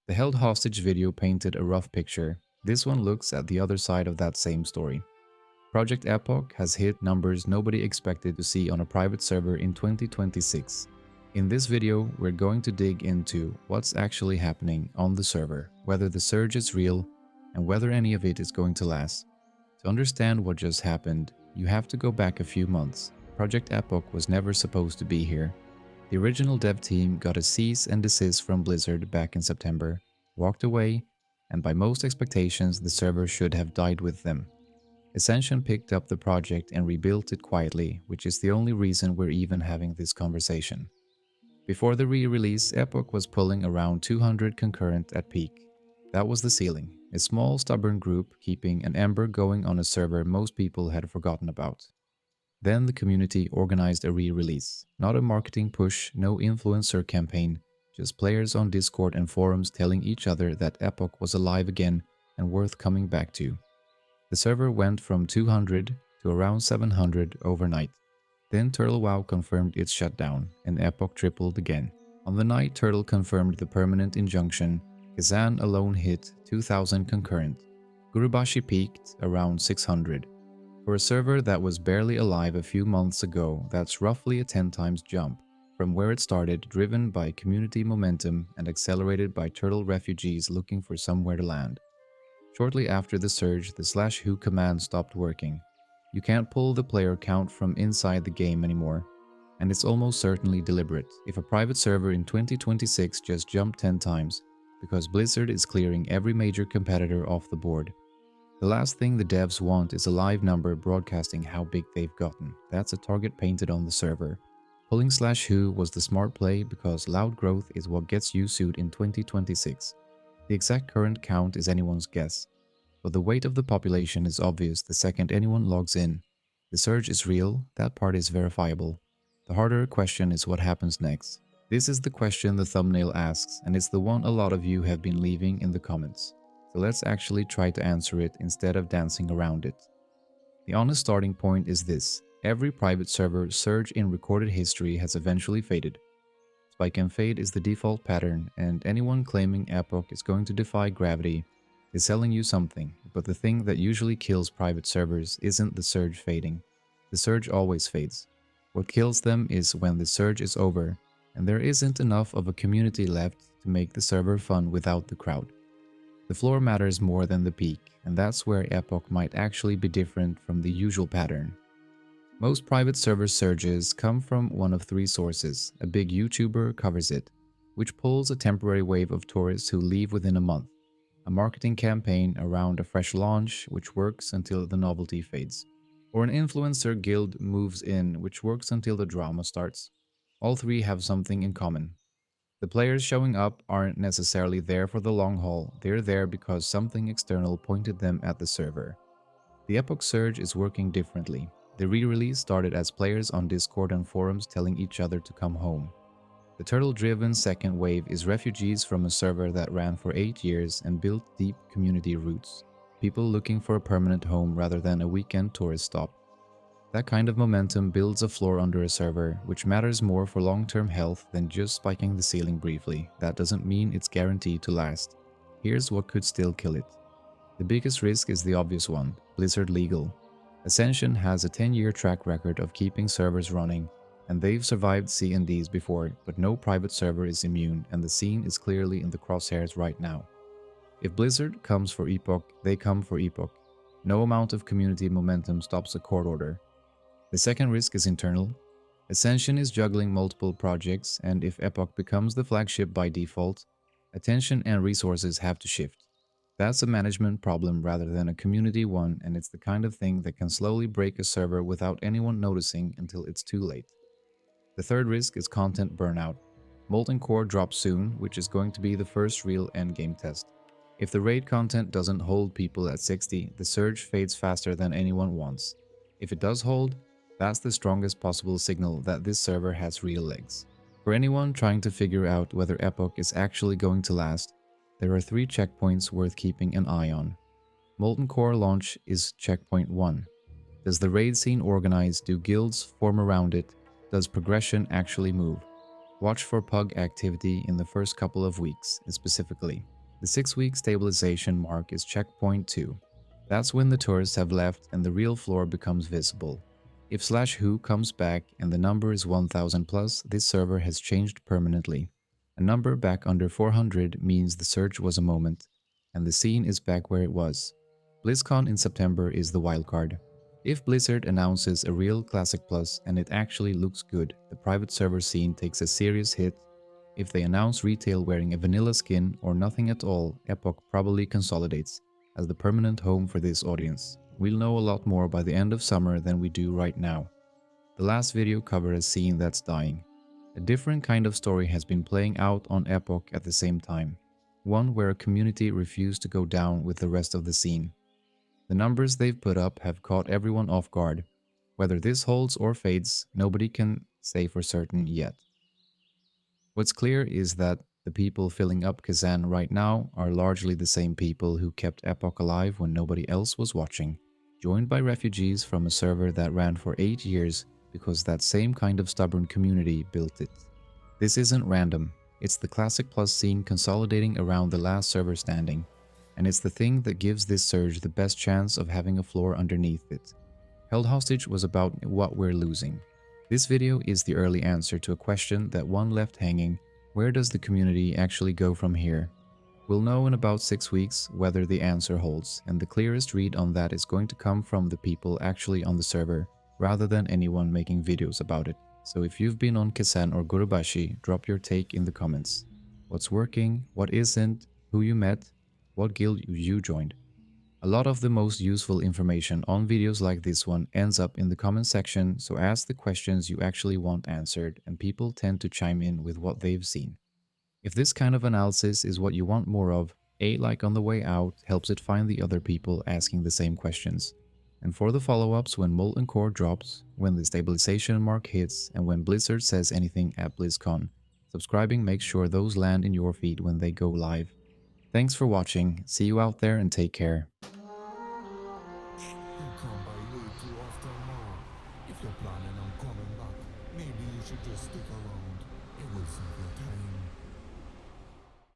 The held hostage video painted a rough picture. This one looks at the other side of that same story. Project Epoch has hit numbers nobody expected to see on a private server in 2026. In this video, we're going to dig into what's actually happening on the server, whether the surge is real, and whether any of it is going to last. To understand what just happened, you have to go back a few months. Project Epoch was never supposed to be here. The original dev team got a cease and desist from Blizzard back in September, walked away, and by most expectations the server should have died with them. Ascension picked up the project and rebuilt it quietly, which is the only reason we're even having this conversation. Before the re-release, Epoch was pulling around 200 concurrent at peak. That was the ceiling, a small stubborn group keeping an ember going on a server most people had forgotten about. Then the community organized a re-release. Not a marketing push, no influencer campaign, just players on Discord and forums telling each other that Epoch was alive again and worth coming back to. The server went from 200 to around 700 overnight. Then TurtleWow confirmed its shutdown, and Epoch tripled again. On the night Turtle confirmed the permanent injunction, Kezan alone hit 2000 concurrent. Gurubashi peaked around 600. For a server that was barely alive a few months ago, that's roughly a 10 times jump from where it started, driven by community momentum and accelerated by turtle refugees looking for somewhere to land. Shortly after the surge, the /who command stopped working. You can't pull the player count from inside the game anymore, and it's almost certainly deliberate. If a private server in 2026 just jumped 10 times, because Blizzard is clearing every major competitor off the board. The last thing the devs want is a live number broadcasting how big they've gotten. That's a target painted on the server. Pulling /who was the smart play because loud growth is what gets you sued in 2026. The exact current count is anyone's guess, but the weight of the population is obvious the second anyone logs in. The surge is real, that part is verifiable. The harder question is what happens next. This is the question the thumbnail asks, and it's the one a lot of you have been leaving in the comments. So let's actually try to answer it instead of dancing around it. The honest starting point is this: every private server surge in recorded history has eventually faded. Spike and fade is the default pattern, and anyone claiming Epoch is going to defy gravity is selling you something, but the thing that usually kills private servers isn't the surge fading. The surge always fades. What kills them is when the surge is over, and there isn't enough of a community left to make the server fun without the crowd. The floor matters more than the peak, and that's where Epoch might actually be different from the usual pattern. Most private server surges come from one of three sources. A big YouTuber covers it, which pulls a temporary wave of tourists who leave within a month. A marketing campaign around a fresh launch, which works until the novelty fades. Or an influencer guild moves in, which works until the drama starts. All three have something in common. The players showing up aren't necessarily there for the long haul, they're there because something external pointed them at the server. The Epoch surge is working differently. The re-release started as players on Discord and forums telling each other to come home. The turtle-driven second wave is refugees from a server that ran for 8 years and built deep community roots. People looking for a permanent home rather than a weekend tourist stop. That kind of momentum builds a floor under a server, which matters more for long-term health than just spiking the ceiling briefly. That doesn't mean it's guaranteed to last. Here's what could still kill it. The biggest risk is the obvious one: Blizzard legal. Ascension has a 10-year track record of keeping servers running, and they've survived C&Ds before, but no private server is immune, and the scene is clearly in the crosshairs right now. If Blizzard comes for Epoch, they come for Epoch. No amount of community momentum stops a court order. The second risk is internal. Ascension is juggling multiple projects, and if Epoch becomes the flagship by default, attention and resources have to shift. That's a management problem rather than a community one, and it's the kind of thing that can slowly break a server without anyone noticing until it's too late. The third risk is content burnout. Molten Core drops soon, which is going to be the first real endgame test. If the raid content doesn't hold people at 60, the surge fades faster than anyone wants. If it does hold, that's the strongest possible signal that this server has real legs. For anyone trying to figure out whether Epoch is actually going to last, there are 3 checkpoints worth keeping an eye on. Molten Core launch is checkpoint 1. Does the raid scene organize? Do guilds form around it? Does progression actually move? Watch for pug activity in the first couple of weeks, specifically. The 6-week stabilization mark is checkpoint 2. That's when the tourists have left and the real floor becomes visible. If slash who comes back and the number is 1000 plus, this server has changed permanently. A number back under 400 means the surge was a moment, and the scene is back where it was. BlizzCon in September is the wildcard. If Blizzard announces a real Classic Plus and it actually looks good, the private server scene takes a serious hit. If they announce retail wearing a vanilla skin or nothing at all, Epoch probably consolidates as the permanent home for this audience. We'll know a lot more by the end of summer than we do right now. The last video covered a scene that's dying. A different kind of story has been playing out on Epoch at the same time. One where a community refused to go down with the rest of the scene. The numbers they've put up have caught everyone off guard. Whether this holds or fades, nobody can say for certain yet. What's clear is that the people filling up Kezan right now are largely the same people who kept Epoch alive when nobody else was watching, joined by refugees from a server that ran for 8 years because that same kind of stubborn community built it. This isn't random, it's the Classic Plus scene consolidating around the last server standing, and it's the thing that gives this surge the best chance of having a floor underneath it. Held Hostage was about what we're losing. This video is the early answer to a question that one left hanging: where does the community actually go from here? We'll know in about 6 weeks whether the answer holds, and the clearest read on that is going to come from the people actually on the server, rather than anyone making videos about it. So if you've been on Kezan or Gurubashi, drop your take in the comments. What's working, what isn't, who you met, what guild you joined. A lot of the most useful information on videos like this one ends up in the comment section, so ask the questions you actually want answered, and people tend to chime in with what they've seen. If this kind of analysis is what you want more of, a like on the way out helps it find the other people asking the same questions. And for the follow-ups when Molten Core drops, when the stabilization mark hits, and when Blizzard says anything at BlizzCon, subscribing makes sure those land in your feed when they go live. Thanks for watching, see you out there and take care. You come by way too often now. If you're planning on coming back, maybe you should just stick around. It will save your time.